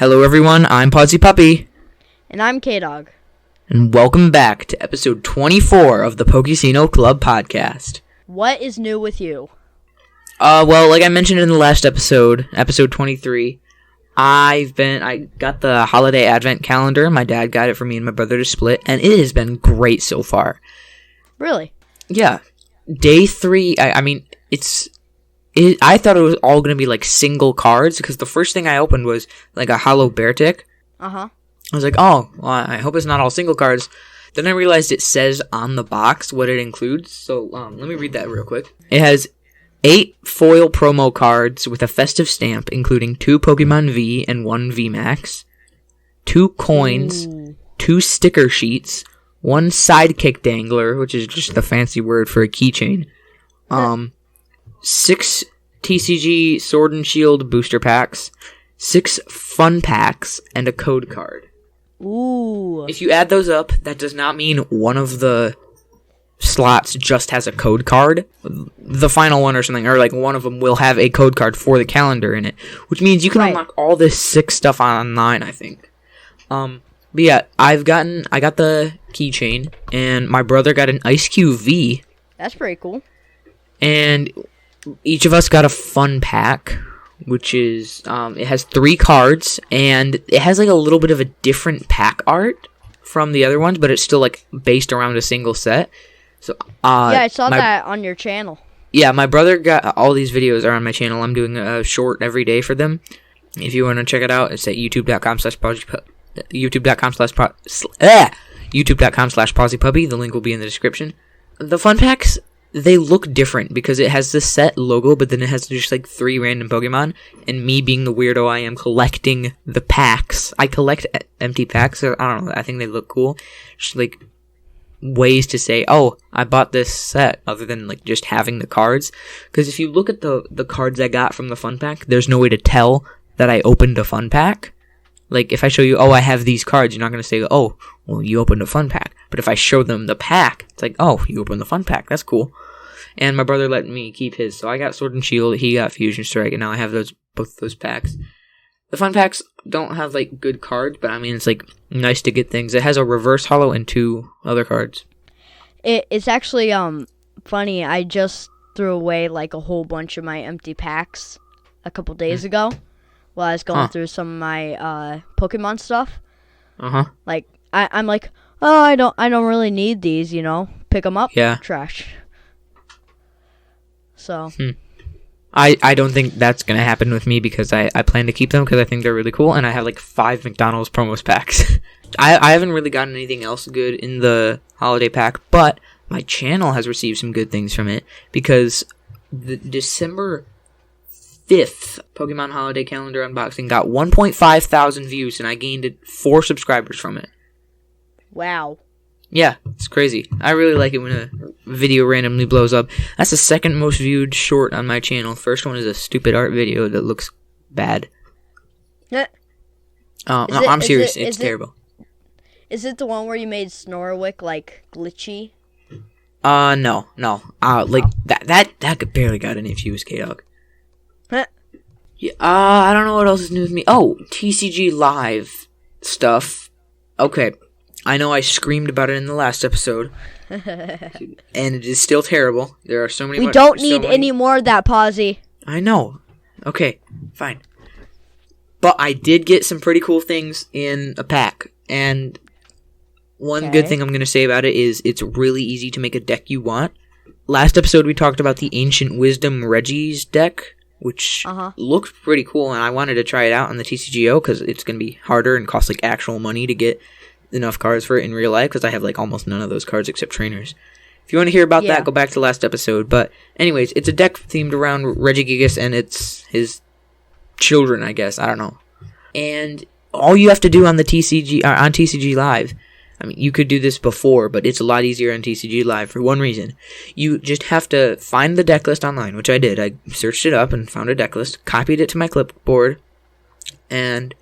Hello everyone, I'm Pawzy Puppy. And I'm K-dog. And welcome back to episode 24 of the Pokesino Club podcast. What is new with you? Well, like I mentioned in the last episode 23, I got the holiday advent calendar. My dad got it for me and my brother to split, and it has been great so far. Really? Yeah. Day 3, I thought it was all going to be like single cards, because the first thing I opened was like a hollow bear tick. Uh-huh. I was like, oh, well, I hope it's not all single cards. Then I realized it says on the box what it includes. So let me read that real quick. It has 8 foil promo cards with a festive stamp, including 2 Pokemon V and 1 VMAX, 2 coins, 2 sticker sheets, 1 sidekick dangler, which is just the fancy word for a keychain, 6 TCG Sword and Shield booster packs, 6 fun packs, and a code card. Ooh. If you add those up, that does not mean one of the slots just has a code card. The final one or something, or like one of them will have a code card for the calendar in it, which means you can unlock all this sick stuff online, I think. But yeah, I got the keychain, and my brother got an Ice Cube V. That's pretty cool. And each of us got a fun pack, which is, it has 3 cards, and it has like a little bit of a different pack art from the other ones, but it's still like based around a single set. So, yeah, I saw that on your channel. Yeah, my brother got all these videos are on my channel. I'm doing a short every day for them. If you want to check it out, it's at youtube.com/pawzypuppy. The link will be in the description. The fun packs, they look different because it has the set logo, but then it has just like 3 random Pokemon. And me being the weirdo I am collecting the packs. I collect empty packs, so I don't know. I think they look cool. Just like ways to say, oh, I bought this set, other than like just having the cards. Because if you look at the cards I got from the fun pack, there's no way to tell that I opened a fun pack. Like, if I show you, oh, I have these cards, you're not going to say, oh, well, you opened a fun pack. But if I show them the pack, it's like, oh, you opened the fun pack. That's cool. And my brother let me keep his. So I got Sword and Shield, he got Fusion Strike, and now I have both those packs. The fun packs don't have, like, good cards, but, I mean, it's, like, nice to get things. It has a reverse holo and 2 other cards. It's actually, funny. I just threw away, like, a whole bunch of my empty packs a couple days ago. While I was going through some of my Pokemon stuff. Like I'm like, oh, I don't really need these, you know. Pick them up, trash. So I don't think that's gonna happen with me, because I plan to keep them because I think they're really cool, and I have like 5 McDonald's promos packs. I haven't really gotten anything else good in the holiday pack, but my channel has received some good things from it, because the December 5th Pokemon Holiday Calendar unboxing got 1.5 thousand views, and I gained 4 subscribers from it. Wow. Yeah, it's crazy. I really like it when a video randomly blows up. That's the second most viewed short on my channel. First one is a stupid art video that looks bad. No, I'm serious. It's terrible. Is it the one where you made Snorlax like glitchy? No. Like that barely got any views, K-dog. Yeah, I don't know what else is new with me. Oh, TCG Live stuff. Okay, I know I screamed about it in the last episode, and it is still terrible. There are so many. We don't need any more of that, Pawzy. I know. Okay, fine. But I did get some pretty cool things in a pack, and one good thing I'm going to say about it is it's really easy to make a deck you want. Last episode we talked about the Ancient Wisdom Reggie's deck, which looked pretty cool, and I wanted to try it out on the TCGO because it's going to be harder and cost like actual money to get enough cards for it in real life, because I have like almost none of those cards except trainers. If you want to hear about that, go back to last episode. But anyways, it's a deck themed around Regigigas and it's his children, I guess. I don't know. And all you have to do on the TCG Live, I mean, you could do this before, but it's a lot easier on TCG Live for one reason. You just have to find the deck list online, which I did. I searched it up and found a deck list, copied it to my clipboard, and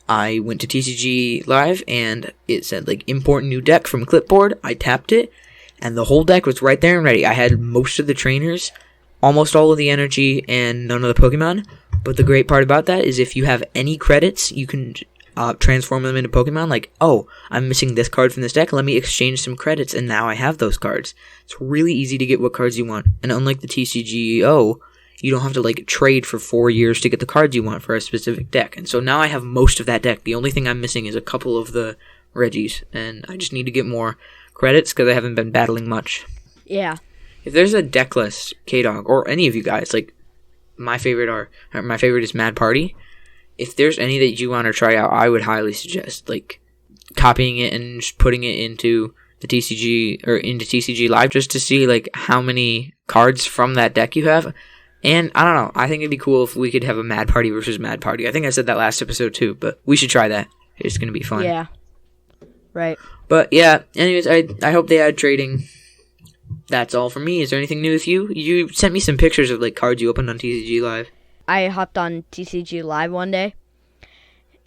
I went to TCG Live, and it said, like, import new deck from clipboard. I tapped it, and the whole deck was right there and ready. I had most of the trainers, almost all of the energy, and none of the Pokemon. But the great part about that is if you have any credits, you can transform them into Pokemon. Like, oh, I'm missing this card from this deck. Let me exchange some credits, and now I have those cards. It's really easy to get what cards you want. And unlike the TCGO, you don't have to like trade for 4 years to get the cards you want for a specific deck. And so now I have most of that deck. The only thing I'm missing is a couple of the Reggies, and I just need to get more credits because I haven't been battling much. Yeah. If there's a deck list, K-dog, or any of you guys, like my favorite is Mad Party. If there's any that you want to try out, I would highly suggest like copying it and just putting it into the TCG or into TCG Live just to see like how many cards from that deck you have. And I don't know, I think it'd be cool if we could have a Mad Party versus Mad Party. I think I said that last episode too, but we should try that. It's gonna be fun. Yeah. Right. But yeah, anyways, I hope they add trading. That's all from me. Is there anything new with you? You sent me some pictures of like cards you opened on TCG Live. I hopped on TCG Live one day,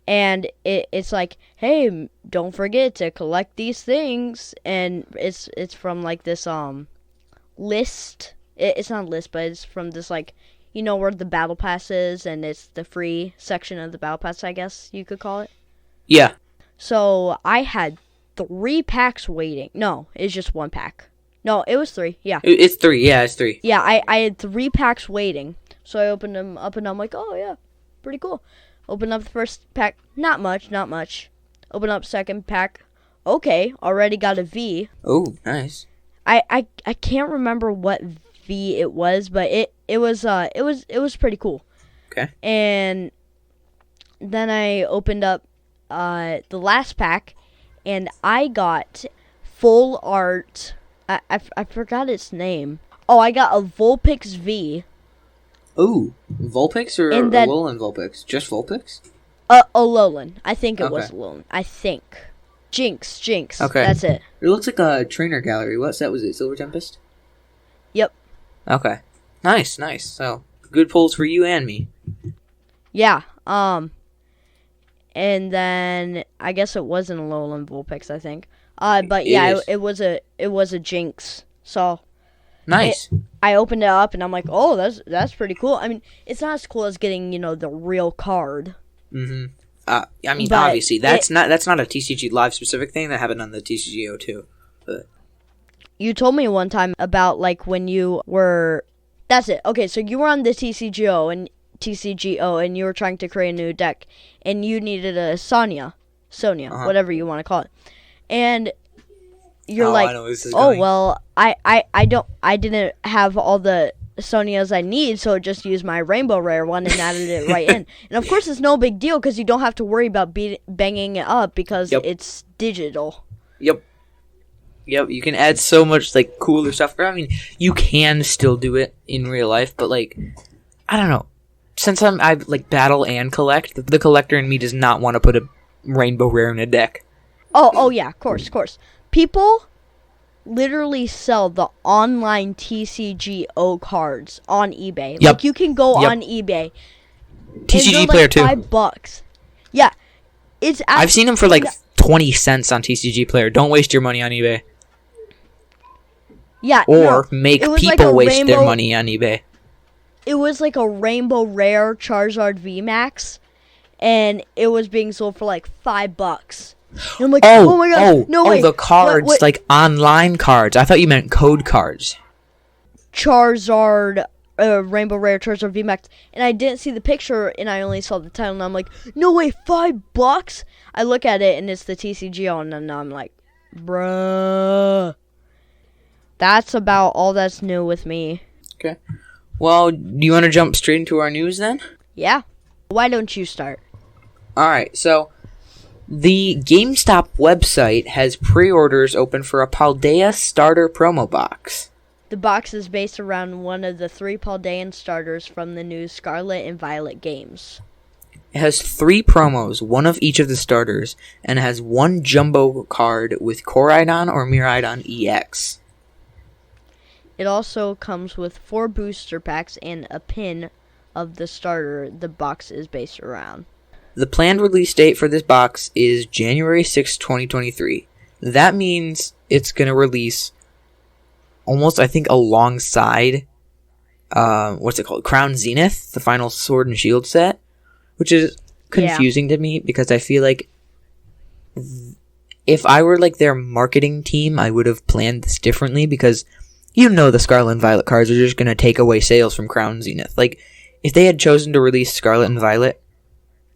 and it's like, hey, don't forget to collect these things, and it's from like this list. It's not a list, but it's from this like, you know where the battle pass is, and it's the free section of the battle pass, I guess you could call it. Yeah. So I had 3 packs waiting. No, it's just 1 pack. No, it was 3. Yeah. It's 3. Yeah, it's 3. Yeah, I had 3 packs waiting. So I opened them up, and I'm like, oh, yeah, pretty cool. Open up the first pack. Not much. Open up second pack. Okay, already got a V. Oh, nice. I can't remember what V it was, but it was pretty cool. Okay. And then I opened up the last pack, and I got full art. I forgot its name. Oh, I got a Vulpix V. Ooh, Vulpix or Alolan Vulpix? Just Vulpix? Alolan. I think it was Alolan. I think. Jinx. Okay. That's it. It looks like a trainer gallery. What set was it? Silver Tempest? Yep. Okay. Nice. So, good pulls for you and me. Yeah. And then I guess it wasn't Alolan Vulpix, I think. But yeah, it was a Jinx. So nice. I opened it up and I'm like, oh, that's pretty cool. I mean, it's not as cool as getting, the real card. Mm-hmm. I mean, but obviously, that's not a TCG Live specific thing. That happened on the TCGO too. But you told me one time about like when you were. That's it. Okay, so you were on the TCGO and you were trying to create a new deck, and you needed a Sonia, whatever you want to call it, and you're like, well, I didn't have all the Sonias I need, so just use my Rainbow Rare one and added it right in. And of course, it's no big deal because you don't have to worry about banging it up because it's digital. Yep. You can add so much like cooler stuff. I mean, you can still do it in real life, but like, I don't know. Since I like battle and collect, the collector in me does not want to put a Rainbow Rare in a deck. Oh yeah, of course. People literally sell the online TCGO cards on eBay. Yep. Like you can go on eBay. TCG Player too. $5. Yeah, I've seen them for like 20 cents on TCG Player. Don't waste your money on eBay. Yeah. Or make people waste their money on eBay. It was like a Rainbow Rare Charizard VMAX, and it was being sold for like $5. And I'm like, oh my god, no way. The cards, like online cards. I thought you meant code cards. Charizard, Rainbow Rare Charizard VMAX, and I didn't see the picture, and I only saw the title, and I'm like, no way, $5? I look at it, and it's the TCGO, and I'm like, bruh. That's about all that's new with me. Okay. Well, do you want to jump straight into our news then? Yeah. Why don't you start? Alright, so the GameStop website has pre-orders open for a Paldea starter promo box. The box is based around one of the 3 Paldean starters from the new Scarlet and Violet games. It has 3 promos, one of each of the starters, and it has 1 jumbo card with Koraidon or Miraidon EX. It also comes with 4 booster packs and a pin of the starter the box is based around. The planned release date for this box is January 6, 2023. That means it's going to release almost, I think, alongside what's it called? Crown Zenith, the final Sword and Shield set, which is confusing to me because I feel like if I were like their marketing team, I would have planned this differently because the Scarlet and Violet cards are just going to take away sales from Crown Zenith. Like, if they had chosen to release Scarlet and Violet,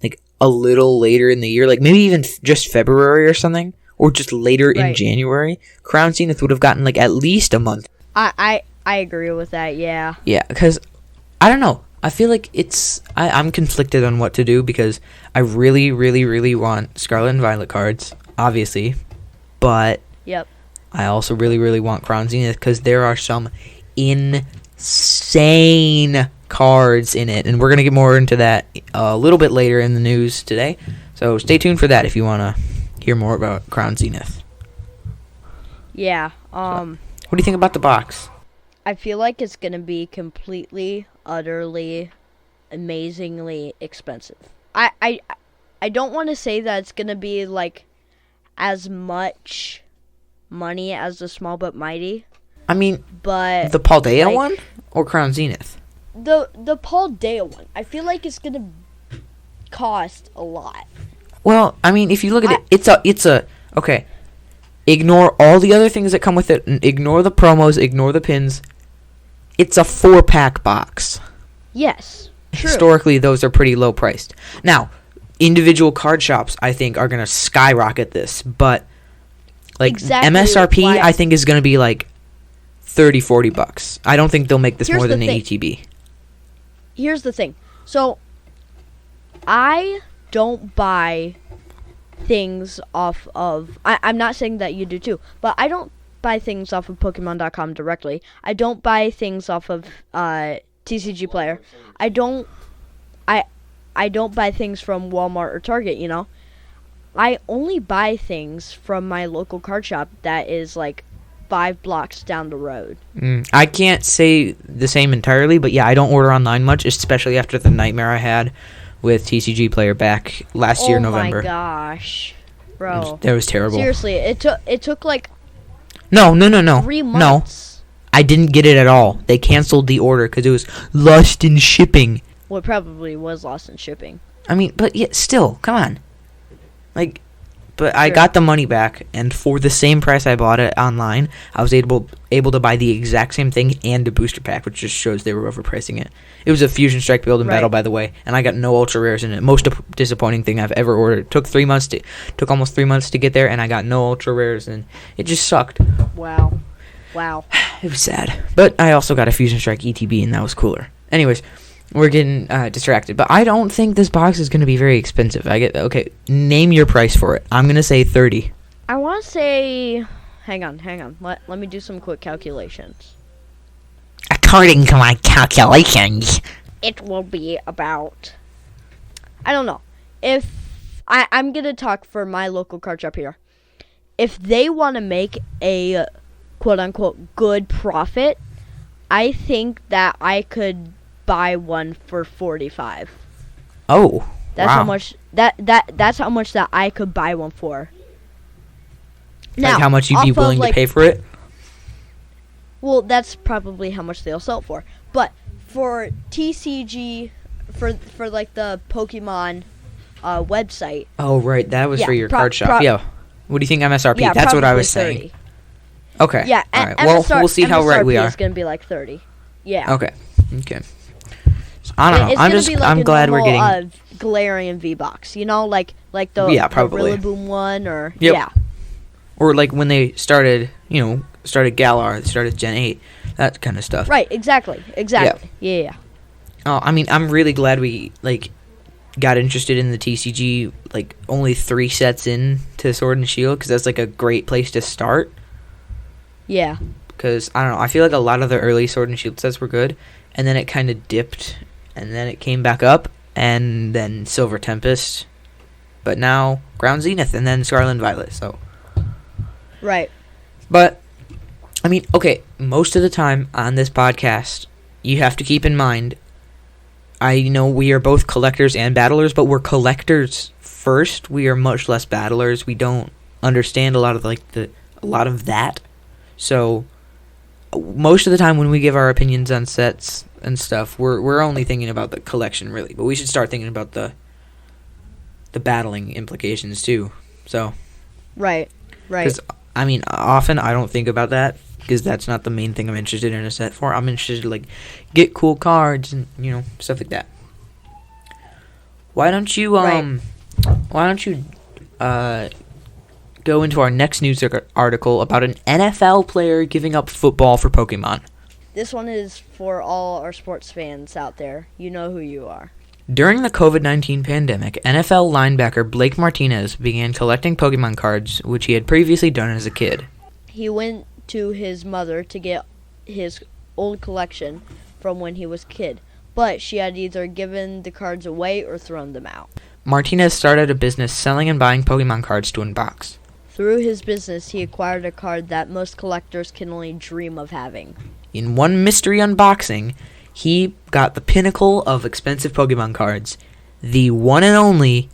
like, a little later in the year, like, maybe even just February or something, or just later in January, Crown Zenith would have gotten, like, at least a month. I agree with that, yeah. Yeah, because, I don't know. I feel like I'm conflicted on what to do because I really, really, really want Scarlet and Violet cards, obviously, but... Yep. I also really, really want Crown Zenith because there are some insane cards in it. And we're going to get more into that a little bit later in the news today. So stay tuned for that if you want to hear more about Crown Zenith. Yeah. What do you think about the box? I feel like it's going to be completely, utterly, amazingly expensive. I don't want to say that it's going to be like as much money as the Small But Mighty. I mean, but the Paldean one or Crown Zenith? The Paldean one. I feel like it's gonna cost a lot. Well, I mean, if you look at it, it's a okay. Ignore all the other things that come with it. And ignore the promos. Ignore the pins. It's a 4-pack box. Yes. True. Historically, those are pretty low priced. Now, individual card shops, I think, are gonna skyrocket this, but. Like, MSRP, I think, is going to be, like, $30-$40. I don't think they'll make this more than an ETB. Here's the thing. So, I don't buy things off of... I'm not saying that you do, too. But I don't buy things off of Pokemon.com directly. I don't buy things off of TCG Player. I don't buy things from Walmart or Target, I only buy things from my local card shop that is like 5 blocks down the road. I can't say the same entirely, but yeah, I don't order online much, especially after the nightmare I had with TCG Player back last year, November. Oh my gosh, bro, that was terrible. Seriously, it took like no 3 months. No, I didn't get it at all. They canceled the order because it was lost in shipping. Well, it probably was lost in shipping. I mean, but yeah, still, come on. Like, but I got the money back, and for the same price I bought it online, I was able to buy the exact same thing and a booster pack, which just shows they were overpricing it. It was a Fusion Strike build and battle, by the way, and I got no ultra rares in it. Most disappointing thing I've ever ordered. Took almost 3 months to get there, and I got no ultra rares, and it just sucked. Wow. It was sad, but I also got a Fusion Strike ETB, and that was cooler. Anyways. We're getting distracted, but I don't think this box is going to be very expensive. Okay, name your price for it. I'm going to say $30. I want to say, hang on. Let me do some quick calculations. According to my calculations, it will be about, I don't know. If I'm going to talk for my local card shop here. If they want to make a quote unquote good profit, I think that I could buy one for $45. Oh, that's wow. How much that's how much that I could buy one for. Now, how much you'd be willing to pay for it? Well, that's probably how much they'll sell it for. But for TCG, for like the Pokemon website. Oh, right, that was for your card shop. Yeah. What do you think MSRP? Yeah, that's what I was 30. saying. Okay. Yeah. All right. Well, we'll see how right we are. It's gonna be like 30. Yeah. Okay. So, I don't know. I'm glad we're getting Galarian V-Box. Like the probably Rillaboom one, or or like when they started Galar, they started Gen 8, that kind of stuff. Right. Exactly. Yeah. Oh, I mean, I'm really glad we got interested in the TCG only 3 sets in to Sword and Shield, because that's a great place to start. Yeah. Because I don't know, I feel like a lot of the early Sword and Shield sets were good, and then it kind of dipped, and then it came back up, and then Silver Tempest, but now Crown Zenith, and then Scarlet and Violet. So. Right. But I mean, okay, most of the time on this podcast, you have to keep in mind, I know we are both collectors and battlers, but we're collectors first. We are much less battlers. We don't understand a lot of a lot of that. So most of the time when we give our opinions on sets and stuff, we're only thinking about the collection, really. But we should start thinking about the battling implications, too. So... Right. Because, I mean, often I don't think about that, because that's not the main thing I'm interested in a set for. I'm interested to, like, get cool cards and, you know, stuff like that. Why don't you, go into our next news article about an NFL player giving up football for Pokemon. This one is for all our sports fans out there. You know who you are. During the COVID-19 pandemic, NFL linebacker Blake Martinez began collecting Pokemon cards, which he had previously done as a kid. He went to his mother to get his old collection from when he was a kid, but she had either given the cards away or thrown them out. Martinez started a business selling and buying Pokemon cards to unbox. Through his business, he acquired a card that most collectors can only dream of having. In one mystery unboxing, he got the pinnacle of expensive Pokemon cards, the one and only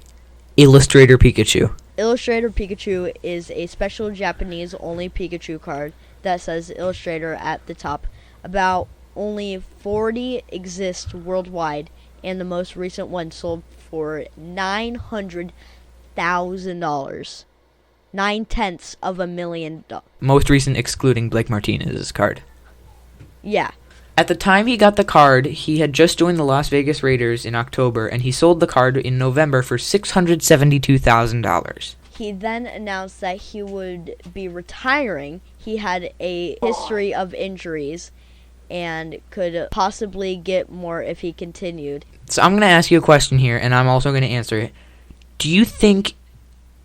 Illustrator Pikachu. Illustrator Pikachu is a special Japanese-only Pikachu card that says Illustrator at the top. About only 40 exist worldwide, and the most recent one sold for $900,000. $900,000. Most recent excluding Blake Martinez's card. Yeah. At the time he got the card, he had just joined the Las Vegas Raiders in October, and he sold the card in November for $672,000. He then announced that he would be retiring. He had a history of injuries and could possibly get more if he continued. So I'm going to ask you a question here, and I'm also going to answer it. Do you think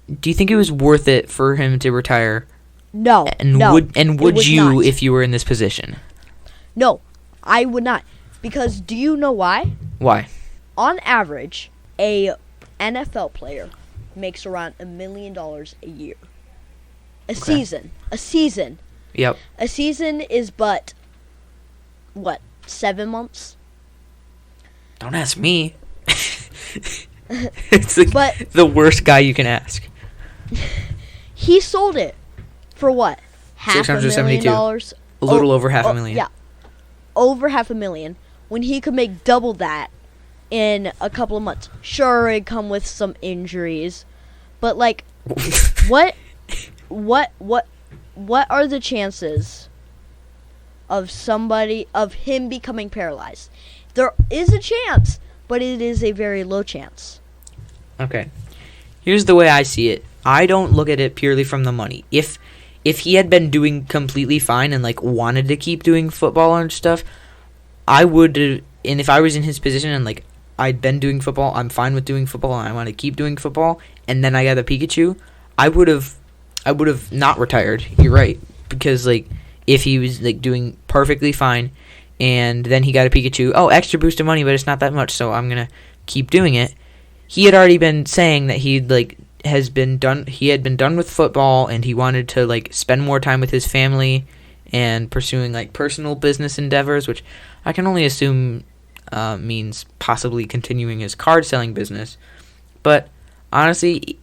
it was worth it for him to retire? No. Would you not. if you were in this position? No, I would not. Because do you know why? Why? On average, a NFL player makes around $1 million a year. Season. A season. Yep. A season is but, 7 months? Don't ask me. It's like the worst guy you can ask. He sold it for what? $500,000? A little over $500,000. Yeah. Over $500,000 when he could make double that in a couple of months. Sure, it'd come with some injuries, but like, what are the chances of him becoming paralyzed? There is a chance, but it is a very low chance. Okay. Here's the way I see it. I don't look at it purely from the money. If he had been doing completely fine and like wanted to keep doing football and stuff, I would. And if I was in his position and like I'd been doing football, I'm fine with doing football, and I want to keep doing football, and then I got a Pikachu, I would have not retired. You're right, because like if he was like doing perfectly fine, and then he got a Pikachu, extra boost of money, but it's not that much, so I'm gonna keep doing it. He had already been saying that he had been done with football, and he wanted to like spend more time with his family and pursuing like personal business endeavors, which I can only assume means possibly continuing his card selling business. But honestly,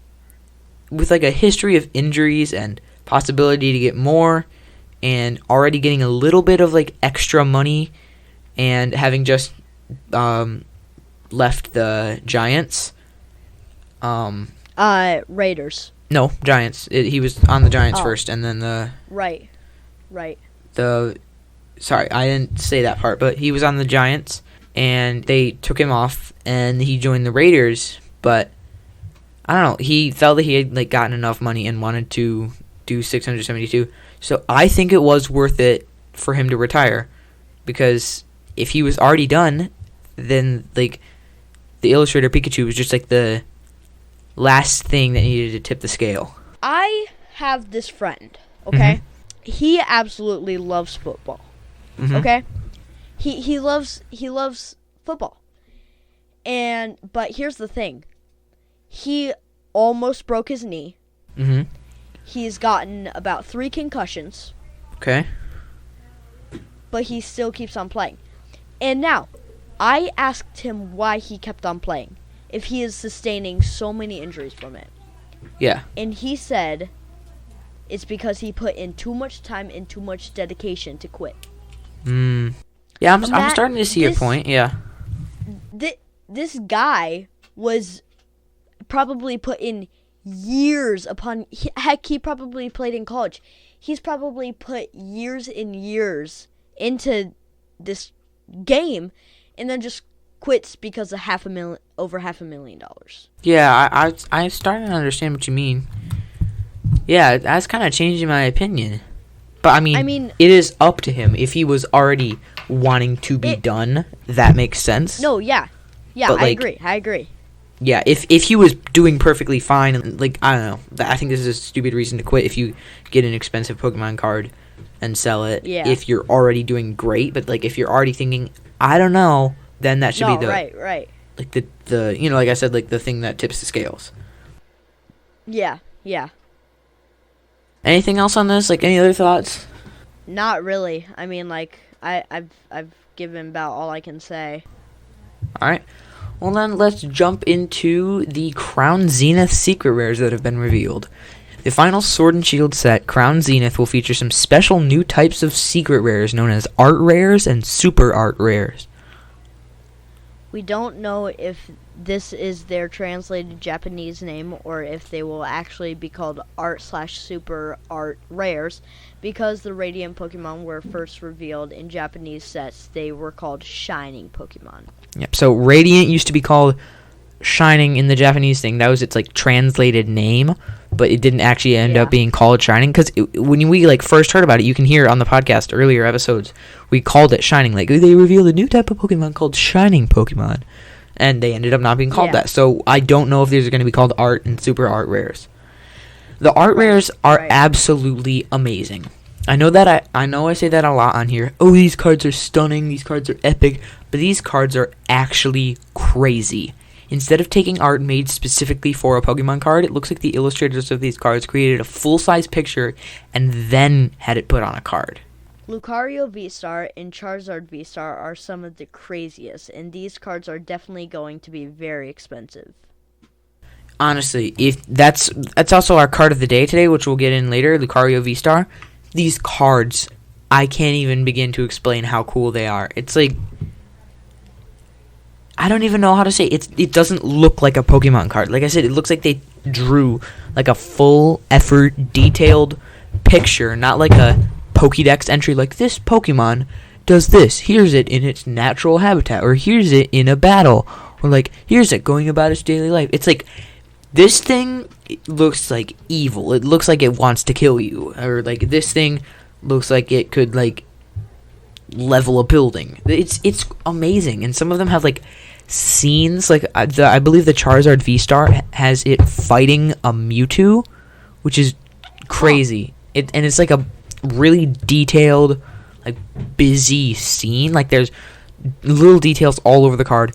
with like a history of injuries and possibility to get more, and already getting a little bit of like extra money, and having just left the Giants. Raiders. No, Giants. He was on the Giants first, and then the... Right. Sorry, I didn't say that part, but he was on the Giants, and they took him off, and he joined the Raiders, but I don't know. He felt that he had like gotten enough money and wanted to do 672. So I think it was worth it for him to retire, because if he was already done, then like the Illustrator Pikachu was just like the last thing that needed to tip the scale. I have this friend, okay? Mm-hmm. He absolutely loves football. Mm-hmm. Okay? He loves football. But here's the thing. He almost broke his knee. Mm-hmm. He's gotten about 3 concussions. Okay. But he still keeps on playing. And now, I asked him why he kept on playing, if he is sustaining so many injuries from it. Yeah. And he said it's because he put in too much time and too much dedication to quit. Yeah, I'm starting to see your point. Yeah. This guy was probably put in years upon. Heck, he probably played in college. He's probably put years and years into this game, and then just quits because of over $500,000. Yeah, I starting to understand what you mean. Yeah, that's kind of changing my opinion. But I mean, it is up to him. If he was already wanting to be done, that makes sense. No, yeah, but, I agree. Yeah, if he was doing perfectly fine, and I don't know, I think this is a stupid reason to quit. If you get an expensive Pokemon card and sell it, if you're already doing great, but if you're already thinking, I don't know, then that should be the right. Like the like I said, the thing that tips the scales. Yeah. Anything else on this? Any other thoughts? Not really. I mean, I've given about all I can say. All right. Well, then let's jump into the Crown Zenith secret rares that have been revealed. The final Sword and Shield set, Crown Zenith, will feature some special new types of secret rares known as art rares and super art rares. We don't know if this is their translated Japanese name or if they will actually be called art/super art rares, because the Radiant Pokemon were first revealed in Japanese sets. They were called Shining Pokemon. Yep, so Radiant used to be called Shining in the Japanese thing. That was its translated name, but it didn't actually end up being called Shining, because when we first heard about it, you can hear on the podcast earlier episodes, we called it Shining. They revealed a new type of Pokemon called Shining Pokemon, and they ended up not being called that. So I don't know if these are going to be called art and super art rares. The art rares are absolutely amazing. I know I say that a lot on here. Oh, these cards are stunning, these cards are epic, but these cards are actually crazy. Instead of taking art made specifically for a Pokemon card, it looks like the illustrators of these cards created a full-size picture and then had it put on a card. Lucario V-Star and Charizard V-Star are some of the craziest, and these cards are definitely going to be very expensive. Honestly, if that's also our card of the day today, which we'll get in later, Lucario V-Star. These cards, I can't even begin to explain how cool they are. It's I don't even know how to say it. It doesn't look like a Pokemon card. Like I said, it looks like they drew a full effort, detailed picture, not like a Pokédex entry this Pokemon does this. Here's it in its natural habitat, or here's it in a battle, or here's it going about its daily life. It's this thing looks evil. It looks like it wants to kill you, or this thing looks like it could level a building. It's amazing, and some of them have scenes. I believe the Charizard V-Star has it fighting a Mewtwo, which is crazy. And it's a really detailed, busy scene. There's little details all over the card.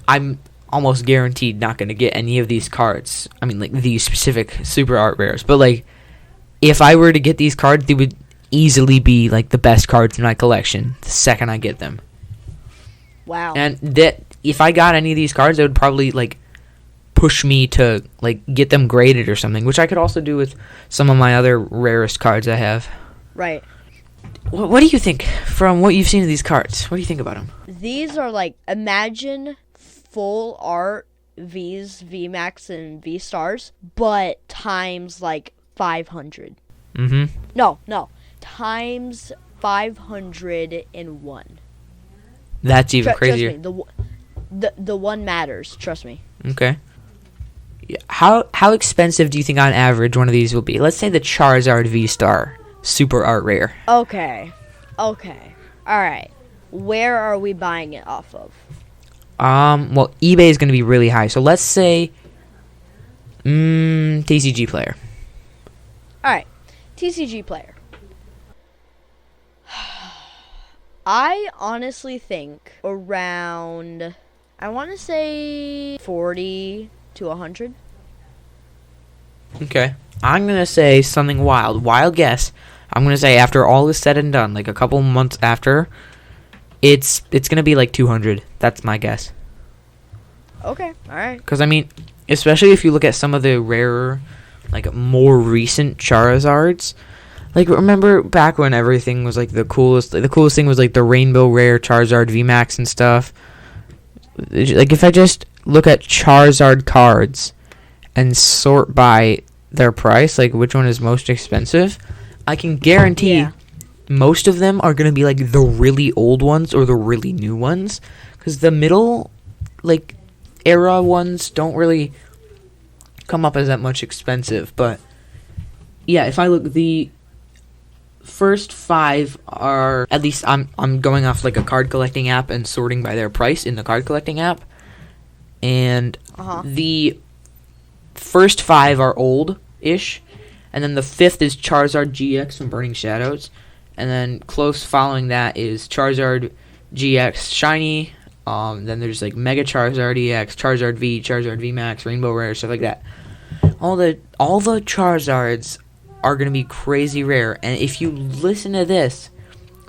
I'm almost guaranteed not going to get any of these cards. I mean, these specific super art rares. But if I were to get these cards, they would easily be the best cards in my collection the second I get them. Wow. And that if I got any of these cards, it would probably push me to get them graded or something, which I could also do with some of my other rarest cards I have. Right. What do you think from what you've seen of these cards? What do you think about them? These are imagine full art V's, VMAX, and V-Stars, but times 500. Mm-hmm. No. Times 501. That's even crazier. Trust me, the one matters. Trust me. Okay. How expensive do you think on average one of these will be? Let's say the Charizard V-Star Super Art Rare. Okay. All right. Where are we buying it off of? Well, eBay is going to be really high. So let's say TCG Player. All right. TCG Player. I honestly think around, I want to say 40 to 100. Okay. I'm going to say something wild. Wild guess. I'm going to say after all is said and done, a couple months after, it's going to be 200. That's my guess. Okay. All right. Because, especially if you look at some of the rarer, like more recent Charizards. Like, remember back when everything was like the coolest thing was like the Rainbow Rare Charizard VMAX and stuff. Like, if I just look at Charizard cards and sort by their price, like which one is most expensive, I can guarantee most of them are going to be like the really old ones or the really new ones, because the middle like era ones don't really come up as that much expensive. But yeah, if I look, the first 5 are, at least I'm going off like a card collecting app and sorting by their price in the card collecting app, and the first 5 are old-ish, and then the 5th is Charizard GX from Burning Shadows, and then close following that is Charizard GX Shiny. Then there's like Mega Charizard EX, Charizard V, Charizard V Max, Rainbow Rare, stuff like that. All the Charizards are gonna be crazy rare, and if you listen to this,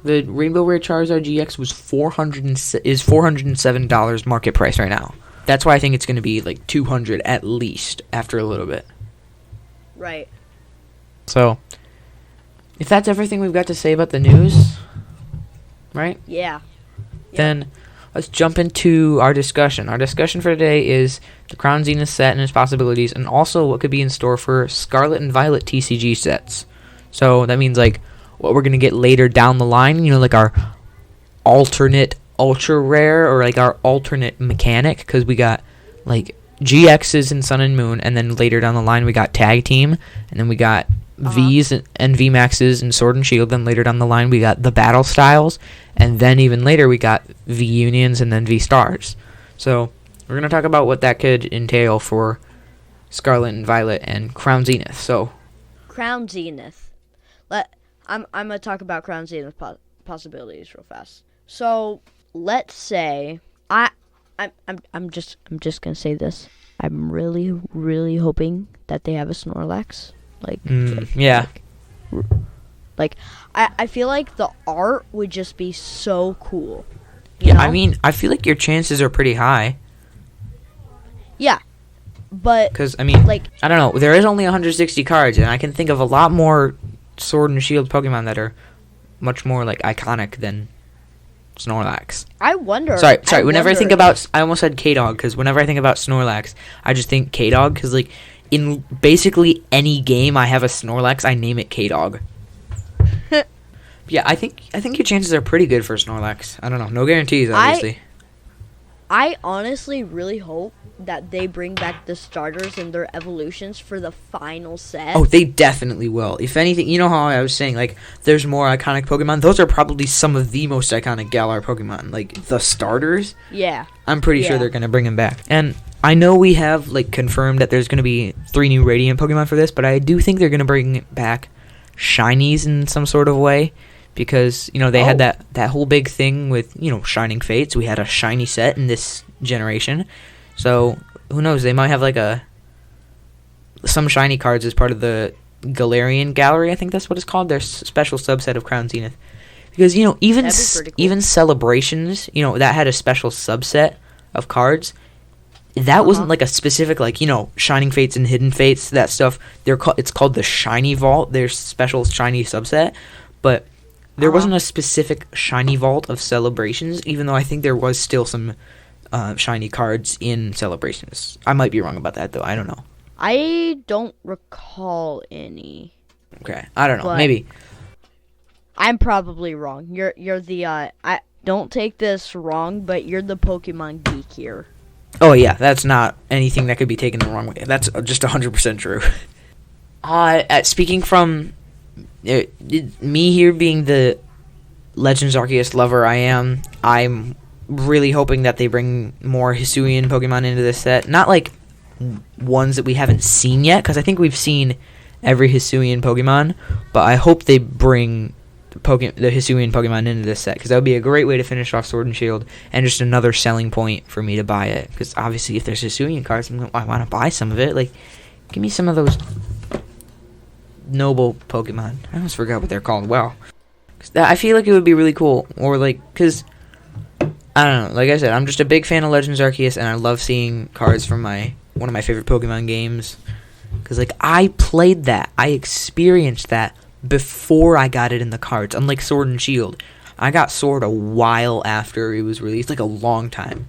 the Rainbow Rare Charizard GX was $407 market price right now. That's why I think it's gonna be like $200 at least after a little bit. Right. So, if that's everything we've got to say about the news, right? Yeah. Then let's jump into our discussion. Our discussion for today is the Crown Zenith set and its possibilities, and also what could be in store for Scarlet and Violet TCG sets. So that means like what we're going to get later down the line, you know, like our alternate ultra rare or like our alternate mechanic, because we got like GXs in Sun and Moon, and then later down the line we got Tag Team, and then we got Vs and VMAXs in Sword and Shield. Then later down the line we got the Battle Styles, and then even later we got V Unions and then V Stars. So we're going to talk about what that could entail for Scarlet and Violet and Crown Zenith. So Crown Zenith. I'm gonna talk about Crown Zenith possibilities real fast. So let's say I'm just gonna say this. I'm really hoping that they have a Snorlax. I feel like the art would just be so cool. You know? I mean, I feel like your chances are pretty high. Yeah, but because I mean, like, I don't know. There is only 160 cards, and I can think of a lot more Sword and Shield Pokemon that are much more like iconic than Snorlax. I wonder. Sorry. Whenever I think about, I almost said K-dog, because whenever I think about Snorlax, I just think K-dog, because like in basically any game I have a Snorlax, I name it K-dog. Yeah, I think your chances are pretty good for Snorlax. I don't know, no guarantees, obviously. I honestly really hope that they bring back the starters and their evolutions for the final set. Oh, they definitely will. If anything, you know how I was saying, like, there's more iconic Pokemon? Those are probably some of the most iconic Galar Pokemon. Like, the starters? Yeah. I'm pretty sure they're going to bring them back. And I know we have, like, confirmed that there's going to be 3 new Radiant Pokemon for this, but I do think they're going to bring back Shinies in some sort of way. Because, you know, they had that whole big thing with, you know, Shining Fates. We had a shiny set in this generation. So, who knows? They might have, like, some shiny cards as part of the Galarian Gallery. I think that's what it's called. Their special subset of Crown Zenith. Because, you know, even cool. Even Celebrations, you know, that had a special subset of cards. That wasn't, like, a specific, like, you know, Shining Fates and Hidden Fates, that stuff. It's called the Shiny Vault, their special shiny subset. But there wasn't a specific shiny vault of Celebrations, even though I think there was still some shiny cards in Celebrations. I might be wrong about that, though. I don't know. I don't recall any. Okay, I don't know. Maybe. I'm probably wrong. You're the I don't take this wrong, but you're the Pokemon geek here. Oh yeah, that's not anything that could be taken the wrong way. That's just 100% true. Speaking from me here being the Legends Arceus lover I'm really hoping that they bring more Hisuian Pokemon into this set. Not like ones that we haven't seen yet, because I think we've seen every Hisuian Pokemon, but I hope they bring the Hisuian Pokemon into this set, because that would be a great way to finish off Sword and Shield, and just another selling point for me to buy it, because obviously if there's Hisuian cards, I want to buy some of it. Like, give me some of those noble Pokemon. I almost forgot what they're called. Wow. I feel like it would be really cool. Or like, because I don't know, like I said, I'm just a big fan of Legends Arceus, and I love seeing cards from one of my favorite Pokemon games, Because, like, I played that. I experienced that before I got it in the cards. Unlike Sword and Shield. I got Sword a while after it was released, like a long time.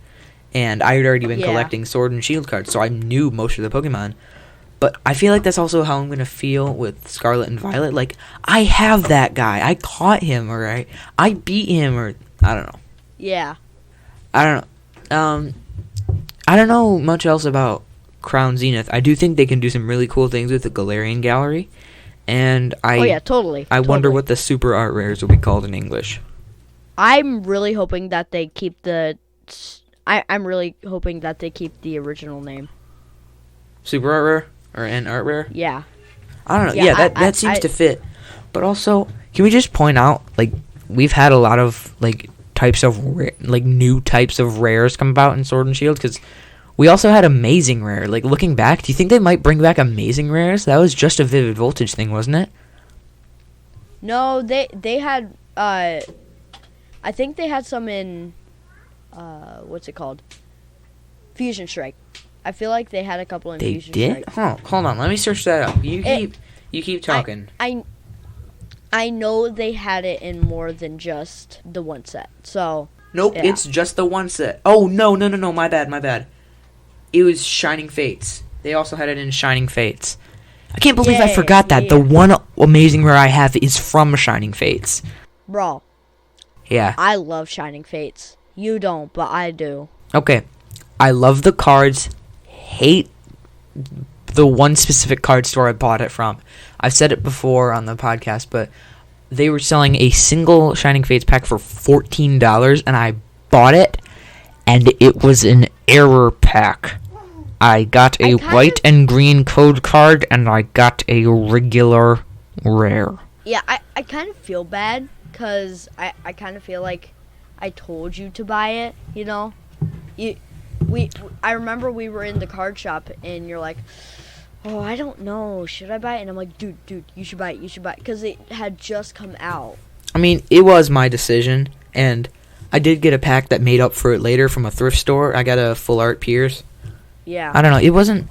And I had already been collecting Sword and Shield cards, so I knew most of the Pokemon. But I feel like that's also how I'm going to feel with Scarlet and Violet. Like, I have that guy. I caught him, or I beat him, or I don't know. Yeah. I don't know. I don't know much else about Crown Zenith. I do think they can do some really cool things with the Galarian Gallery. And totally. I wonder what the super art rares will be called in English. I'm really hoping that they keep I'm really hoping that they keep the original name. Super art rare? Or an art rare? Yeah. I don't know. Yeah, that seems to fit. But also, can we just point out, like, we've had a lot of, like, types of, new types of rares come about in Sword and Shield? Because we also had Amazing Rare. Like, looking back, do you think they might bring back Amazing Rares? That was just a Vivid Voltage thing, wasn't it? No, they had, I think they had some in, what's it called? Fusion Strike. I feel like they had a couple in Fusion Strike. They did? Huh, hold on, let me search that up. You keep talking. I know they had it in more than just the one set. So nope, yeah. It's just the one set. Oh no, my bad. It was Shining Fates. They also had it in Shining Fates. I can't believe I forgot that. The one Amazing Rare I have is from Shining Fates. Bro. Yeah. I love Shining Fates. You don't, but I do. Okay. I love the cards. Hate the one specific card store I bought it from. I've said it before on the podcast, but they were selling a single Shining Fates pack for $14, and I bought it, and it was an error pack. I got a white and green code card, and I got a regular rare. Yeah, I kind of feel bad, because I kind of feel like I told you to buy it, you know? I remember we were in the card shop, and you're like, oh, I don't know, should I buy it? And I'm like, dude, you should buy it, because it had just come out. I mean, it was my decision, and I did get a pack that made up for it later from a thrift store. I got a full art Piers. Yeah. I don't know, it wasn't,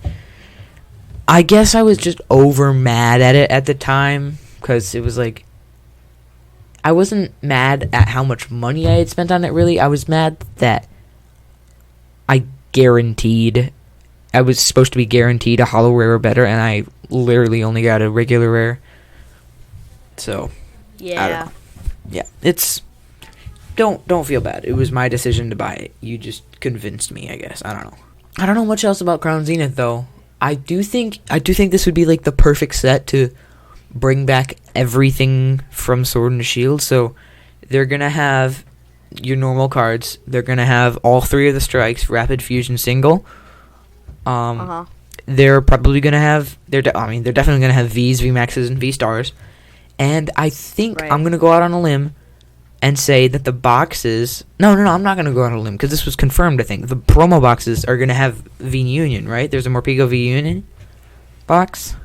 I guess I was just over mad at it at the time, because it was like, I wasn't mad at how much money I had spent on it, really. I was mad that I was supposed to be guaranteed a holo rare or better, and I literally only got a regular rare. So, yeah. I don't know. Yeah, it's, don't feel bad. It was my decision to buy it. You just convinced me, I guess. I don't know. I don't know much else about Crown Zenith, though. I do think this would be, like, the perfect set to bring back everything from Sword and Shield. So, they're gonna have your normal cards. They're gonna have all three of the strikes, Rapid Fusion Single. They're probably gonna have. They're definitely gonna have V's, VMAXs, and V stars. And I think I'm gonna go out on a limb and say that the boxes. No, I'm not gonna go out on a limb because this was confirmed. I think the promo boxes are gonna have V Union. Right? There's a Morpeko V Union box.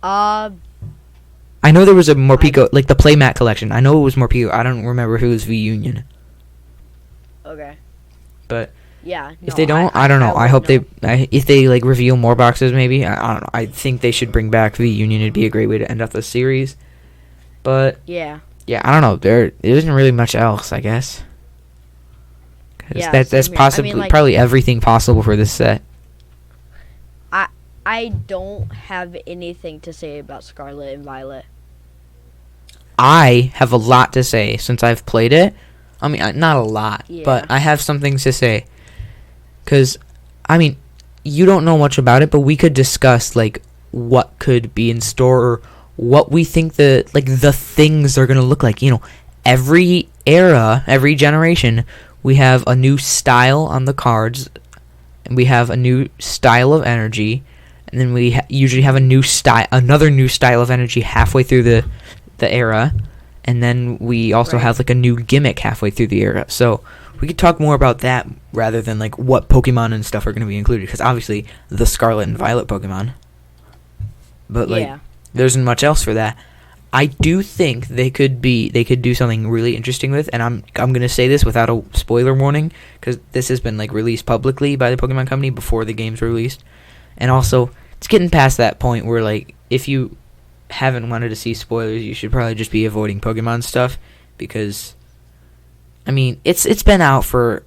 I know there was a Morpeko, like the playmat collection. I know it was Morpeko. I don't remember who was V Union. Okay. But yeah, if they don't, I don't know. I hope if they like reveal more boxes, maybe. I don't know. I think they should bring back V Union. It'd be a great way to end off the series. But yeah, I don't know. There isn't really much else, I guess. Yeah, that's possibly probably everything possible for this set. I don't have anything to say about Scarlet and Violet. I have a lot to say since I've played it. I mean, not a lot, but I have some things to say. Because, I mean, you don't know much about it, but we could discuss, like, what could be in store or what we think the things are going to look like. You know, every era, every generation, we have a new style on the cards, and we have a new style of energy, and then we usually have another new style of energy halfway through the era, and then we also have like a new gimmick halfway through the era. So we could talk more about that rather than like what Pokemon and stuff are going to be included, because obviously the Scarlet and Violet Pokemon. But like, there isn't much else for that. I do think they could do something really interesting with, and I'm gonna say this without a spoiler warning, because this has been like released publicly by the Pokemon Company before the games were released. And also, it's getting past that point where, like, if you haven't wanted to see spoilers, you should probably just be avoiding Pokemon stuff, because, I mean, it's been out for,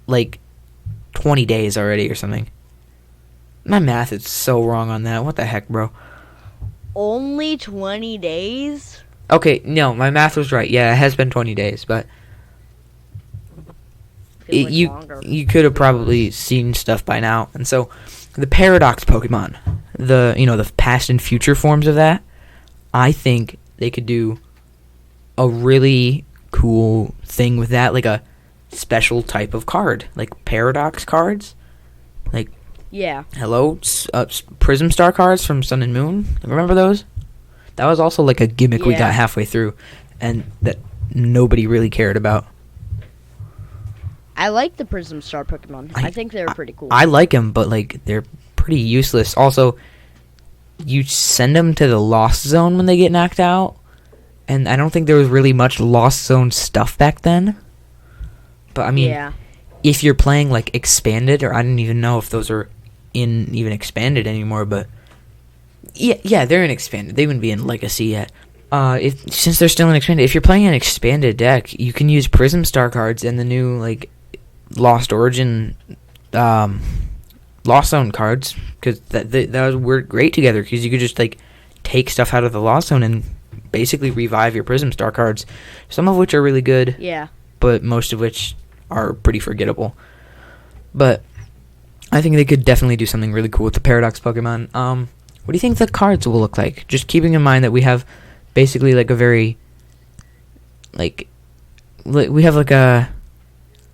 like, 20 days already or something. My math is so wrong on that. What the heck, bro? Only 20 days? Okay, no, my math was right. Yeah, it has been 20 days, but you could have probably seen stuff by now. And so, the Paradox Pokemon, the past and future forms of that, I think they could do a really cool thing with that, like a special type of card, like Paradox cards, like Prism Star cards from Sun and Moon. Remember those? That was also like a gimmick we got halfway through, and that nobody really cared about. I like the Prism Star Pokemon. I think they're pretty cool. I like them, but like they're pretty useless. Also, you send them to the Lost Zone when they get knocked out, and I don't think there was really much Lost Zone stuff back then. But I mean, if you're playing like Expanded, or I don't even know if those are even Expanded anymore, but yeah, they're in Expanded. They wouldn't be in Legacy yet. Since they're still in Expanded, if you're playing an Expanded deck, you can use Prism Star cards and the new like Lost Origin, Lost Zone cards, because that were great together, because you could just like take stuff out of the Lost Zone and basically revive your Prism Star cards, some of which are really good, but most of which are pretty forgettable. But I think they could definitely do something really cool with the Paradox Pokemon. What do you think the cards will look like? Just keeping in mind that we have basically like a very we have like a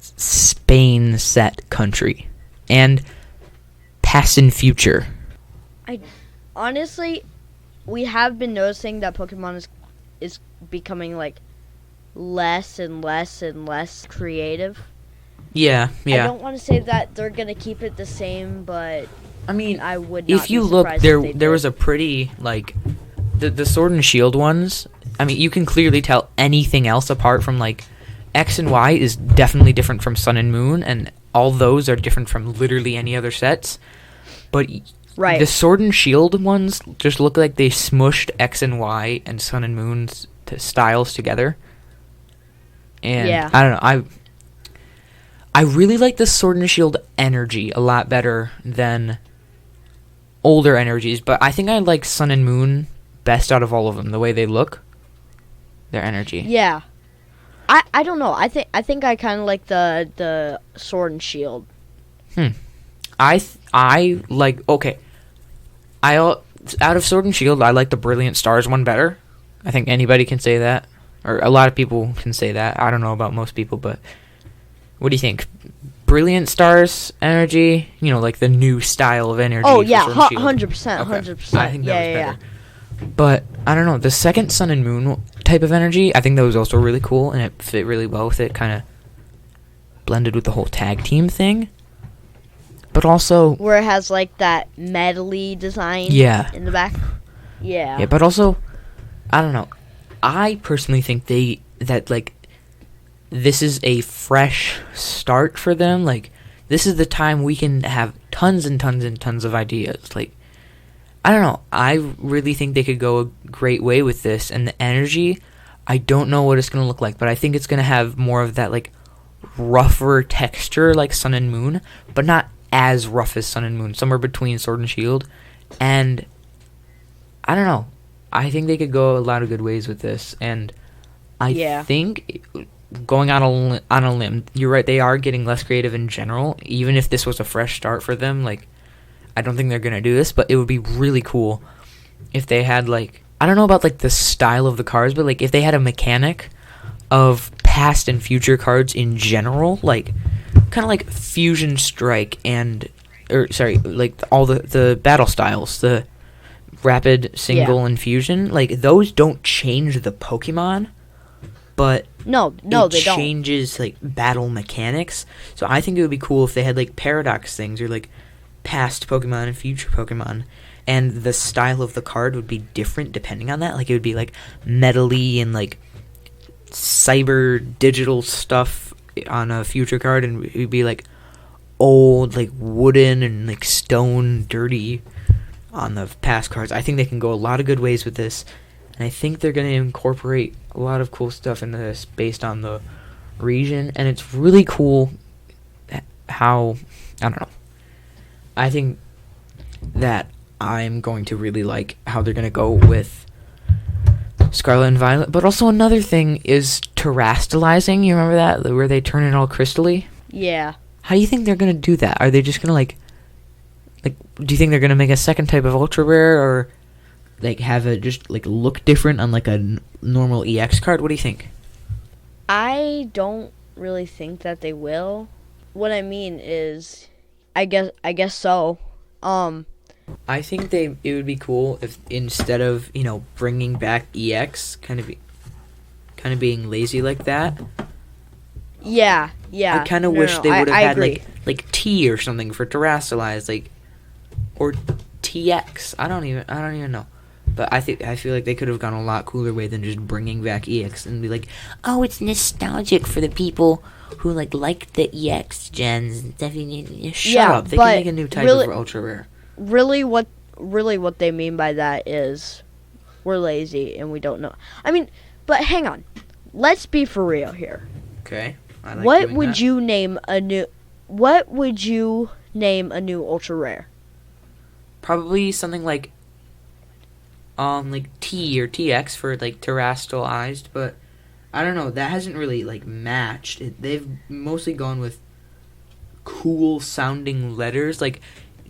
Spain set country and past and future. Honestly, we have been noticing that Pokemon is becoming like less and less and less creative. Yeah. I don't want to say that they're gonna keep it the same, but I mean, I would not if you be look, surprised there was a pretty like the Sword and Shield ones. I mean, you can clearly tell anything else apart from like X and Y is definitely different from Sun and Moon, and all those are different from literally any other sets. But the Sword and Shield ones just look like they smushed X and Y and Sun and Moon's styles together. And I don't know, I really like the Sword and Shield energy a lot better than older energies, but I think I like Sun and Moon best out of all of them, the way they look, their energy. Yeah. I don't know. I think I kind of like the Sword and Shield. I like, okay. Out of Sword and Shield, I like the Brilliant Stars one better. I think anybody can say that, or a lot of people can say that. I don't know about most people, but what do you think? Brilliant Stars energy, like the new style of energy. Oh yeah, 100%, 100%. I think that was better. But I don't know, the second Sun and Moon type of energy, I think that was also really cool, and it fit really well with it. Kind of blended with the whole tag team thing. But also where it has like that medley design in the back. Yeah, but also, I don't know. I personally think that this is a fresh start for them. Like, this is the time we can have tons and tons and tons of ideas. Like, I don't know. I really think they could go a great way with this. And the energy, I don't know what it's going to look like, but I think it's going to have more of that, like, rougher texture like Sun and Moon, but not as rough as Sun and Moon. Somewhere between Sword and Shield. And I don't know. I think they could go a lot of good ways with this. And I think, going on a limb, you're right, they are getting less creative in general. Even if this was a fresh start for them, like, I don't think they're going to do this, but it would be really cool if they had, like, I don't know about, like, the style of the cards, but, like, if they had a mechanic of past and future cards in general, like, kind of like Fusion Strike like, all the battle styles, the Rapid, Single, and Fusion, like, those don't change the Pokemon, but no, they don't. It changes, like, battle mechanics. So I think it would be cool if they had, like, Paradox things, or, like, past Pokemon and future Pokemon, and the style of the card would be different depending on that. Like, it would be like metally and like cyber digital stuff on a future card, and it would be like old, like wooden and like stone dirty on the pass cards. I think they can go a lot of good ways with this, and I think they're going to incorporate a lot of cool stuff into this based on the region, and it's really cool how, I don't know, I think that I'm going to really like how they're going to go with Scarlet and Violet. But also another thing is terastallizing. You remember that? Where they turn it all crystally? Yeah. How do you think they're going to do that? Are they just going to, like, do you think they're going to make a second type of Ultra Rare, or, like, have it just, like, look different on, like, a normal EX card? What do you think? I don't really think that they will. What I mean is, I guess so. I think it would be cool if instead of, bringing back EX, kind of being lazy like that. Yeah. I kind of wish they would have had agree. like T or something for Terastallize, like, or TX. I don't even know. But I feel like they could have gone a lot cooler way than just bringing back EX and be like, oh, it's nostalgic for the people who like the EX gens. Shut up. They can make a new type of Ultra Rare. Really what they mean by that is we're lazy and we don't know. I mean, but hang on. Let's be for real here. Okay. What would you name a new Ultra Rare? Probably something like T or TX for like terastallized, but I don't know, that hasn't really like matched. They've mostly gone with cool sounding letters like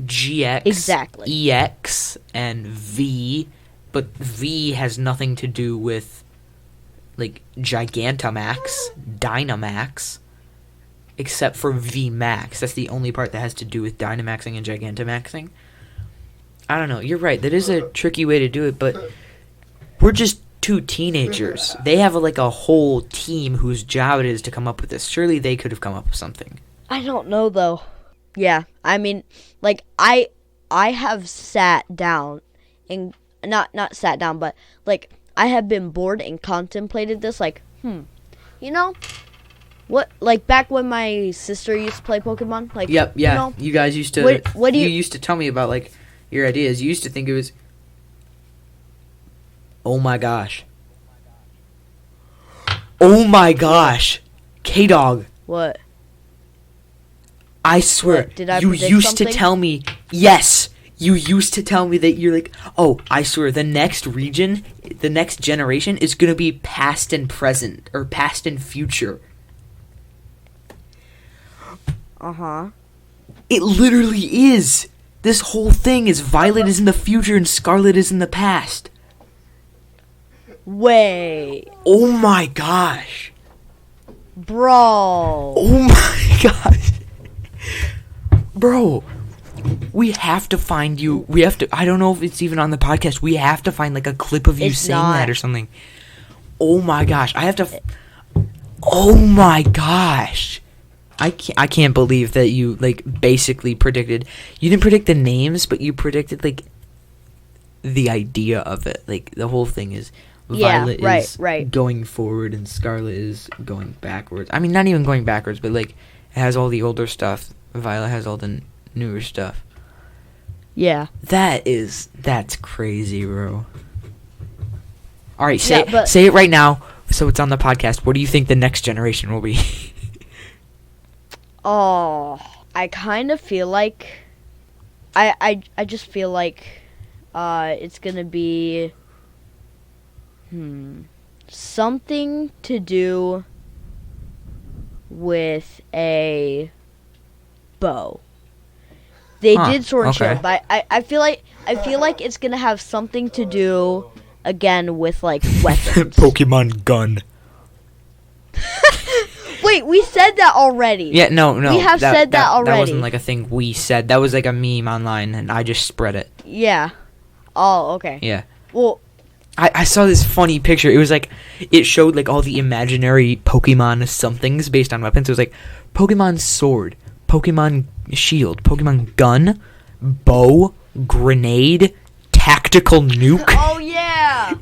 GX, exactly. EX, and V, but V has nothing to do with like Gigantamax, Dynamax, except for V Max. That's the only part that has to do with Dynamaxing and Gigantamaxing. I don't know. You're right. That is a tricky way to do it, but we're just two teenagers. They have a whole team whose job it is to come up with this. Surely they could have come up with something. I don't know though. Yeah, I mean, like I have sat down and not sat down, but like I have been bored and contemplated this. Like, what? Like back when my sister used to play Pokemon. Like, yep, yeah. You guys used to. What do you used to tell me about like your ideas. You used to think it was. Oh my gosh. Oh my gosh, K-dog. What? I swear, you used to tell me, yes, you used to tell me that you're like, oh, I swear, the next region, the next generation is going to be past and present, or past and future. Uh-huh. It literally is. This whole thing is Violet is in the future and Scarlet is in the past. Wait. Oh my gosh. Bro. Oh my gosh. Bro, we have to find you. I don't know if it's even on the podcast. We have to find like a clip of you saying that or something. Oh my gosh. Oh my gosh. I can't believe that you like basically predicted. You didn't predict the names, but you predicted like the idea of it. Like the whole thing is Violet is going forward and Scarlet is going backwards. I mean, not even going backwards, but like it has all the older stuff. Violet has all the newer stuff. Yeah. That's crazy, bro. All right, say it right now so it's on the podcast. What do you think the next generation will be? Oh, I kind of feel like I just feel like it's going to be something to do with a bow. They did Sword and Shield, but I feel like it's gonna have something to do again with like weapons. Pokemon gun. Wait, we said that already. Yeah, no. We have said that already. That wasn't like a thing we said. That was like a meme online, and I just spread it. Yeah. Oh, okay. Yeah. Well, I saw this funny picture. It was like it showed like all the imaginary Pokemon somethings based on weapons. It was like Pokemon sword, Pokemon shield, Pokemon gun, bow, grenade, tactical nuke. Oh yeah,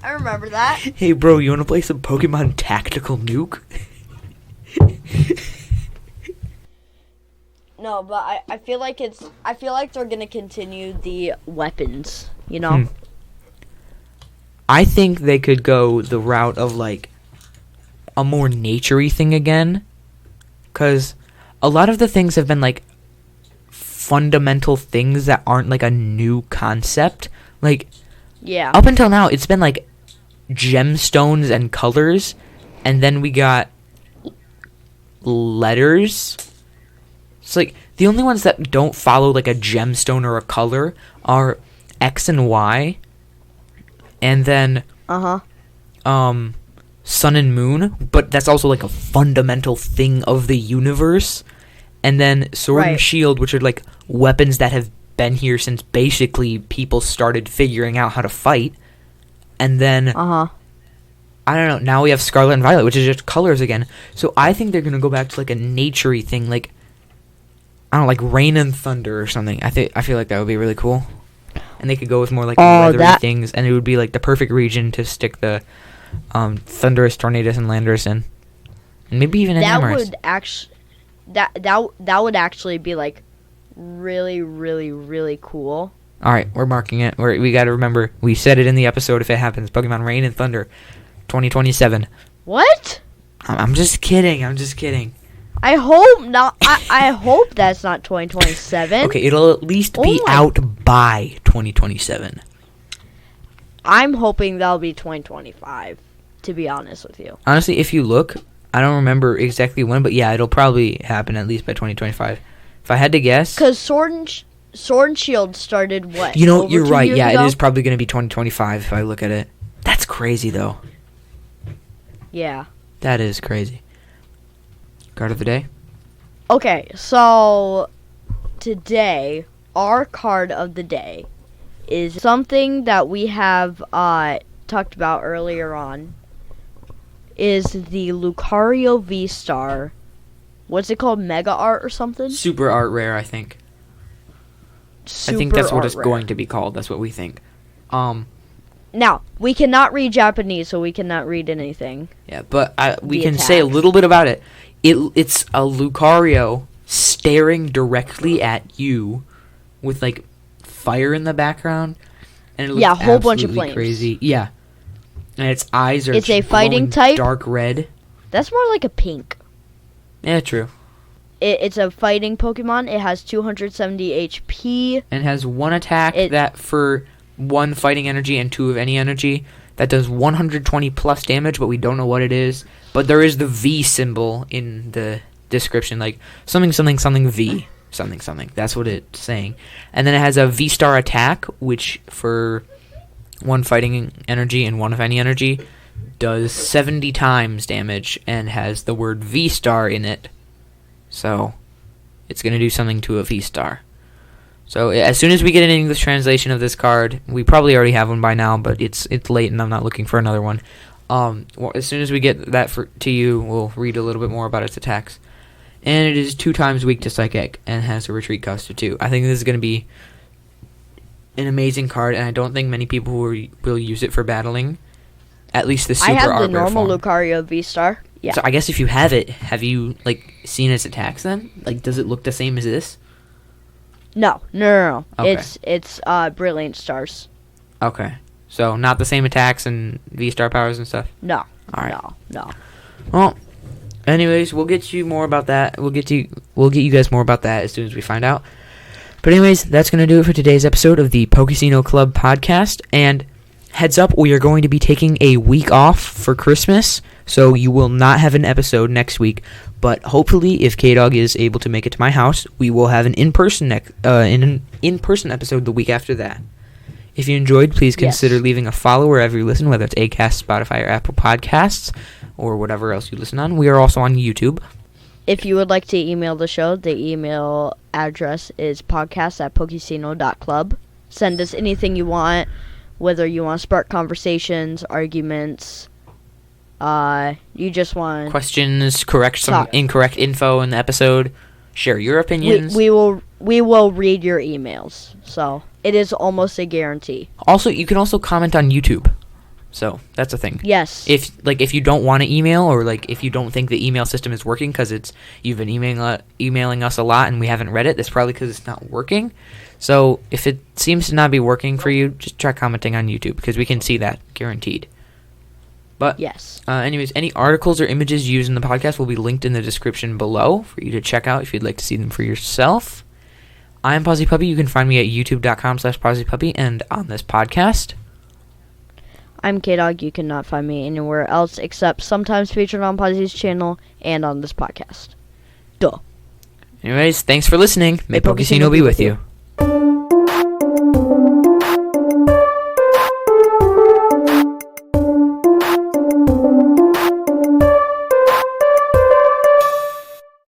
I remember that. Hey bro, you wanna play some Pokemon tactical nuke? No, but I feel like they're gonna continue the weapons, you know? I think they could go the route of, like, a more naturey thing again. Because a lot of the things have been, like, fundamental things that aren't, like, a new concept. Like, Yeah. up until now, it's been, like, gemstones and colors. And then we got letters. It's like the only ones that don't follow like a gemstone or a color are X and Y, and then sun and moon. But that's also like a fundamental thing of the universe. And then sword and shield, which are like weapons that have been here since basically people started figuring out how to fight. And then I don't know. Now we have Scarlet and Violet, which is just colors again. So I think they're gonna go back to like a naturey thing, like I don't know, like rain and thunder or something. I feel like that would be really cool. And they could go with more like weathery things, and it would be like the perfect region to stick the thunderous, tornadoes, and landers in, and maybe even that Amorous. would actually that would actually be like really, really, really cool. All right, we're marking it. We got to remember we said it in the episode. If it happens, Pokemon Rain and Thunder, 2027. What? I'm just kidding. I hope not. I hope that's not 2027. Okay, it'll at least be out by 2027. I'm hoping that'll be 2025, to be honest with you. Honestly, if you look, I don't remember exactly when, but yeah, it'll probably happen at least by 2025. If I had to guess. Because Sword and Shield started what? You know, you're right. Yeah, ago? It is probably going to be 2025 if I look at it. That's crazy, though. Yeah. That is crazy. Card of the day? Okay, so today, our card of the day is something that we have talked about earlier on. Is the Lucario V-Star. What's it called? Mega Art or something? Super Art Rare, I think. I think that's what it's going to be called. That's what we think. Now, we cannot read Japanese, so we cannot read anything. Yeah, but we can say a little bit about it. It's a Lucario staring directly at you with, like, fire in the background. And it looks a whole bunch of flames. Crazy. Yeah. And its eyes are it's a fighting type. Dark red. That's more like a pink. Yeah, true. It's a fighting Pokemon. It has 270 HP. And has one attack that for 1 fighting energy and 2 of any energy that does 120 plus damage, but we don't know what it is. But there is the V symbol in the description, like something V, something. That's what it's saying. And then it has a V-Star attack, which for 1 fighting energy and 1 of any energy does 70 times damage and has the word V-Star in it. So it's going to do something to a V-Star. So as soon as we get an English translation of this card, we probably already have one by now, but it's late and I'm not looking for another one. As soon as we get that to you, we'll read a little bit more about its attacks. And it is 2 times weak to Psychic and has a retreat cost of 2. I think this is going to be an amazing card, and I don't think many people will use it for battling. At least the super art rare form. I have the normal Lucario V-Star. Yeah. So I guess if you have it, have you like seen its attacks then? Like, does it look the same as this? No. Okay. It's Brilliant Stars. Okay. So not the same attacks and V-Star powers and stuff? No. All right. No. Well, anyways, we'll get you more about that. We'll get you guys more about that as soon as we find out. But anyways, that's going to do it for today's episode of the Pokesino Club podcast. And heads up, we are going to be taking a week off for Christmas, so you will not have an episode next week. But hopefully, if K-dog is able to make it to my house, we will have an in-person episode the week after that. If you enjoyed, please consider leaving a follow wherever you listen, whether it's Acast, Spotify, or Apple Podcasts, or whatever else you listen on. We are also on YouTube. If you would like to email the show, the email address is podcast@pokesino.club. Send us anything you want, whether you want to spark conversations, arguments, you just want questions, correct some incorrect info in the episode, share your opinions. We will read your emails, so it is almost a guarantee. Also, you can also comment on YouTube. So that's a thing. Yes. If you don't want to email, or like if you don't think the email system is working because you've been emailing us a lot and we haven't read it, that's probably because it's not working. So if it seems to not be working for you, just try commenting on YouTube because we can see that, guaranteed. But yes. Anyways, any articles or images used in the podcast will be linked in the description below for you to check out if you'd like to see them for yourself. I'm Pawzy Puppy. You can find me at youtube.com/PawzyPuppy and on this podcast. I'm K-dog. You cannot find me anywhere else except sometimes featured on Pawzy's channel and on this podcast. Duh. Anyways, thanks for listening. May Pokesino be with you.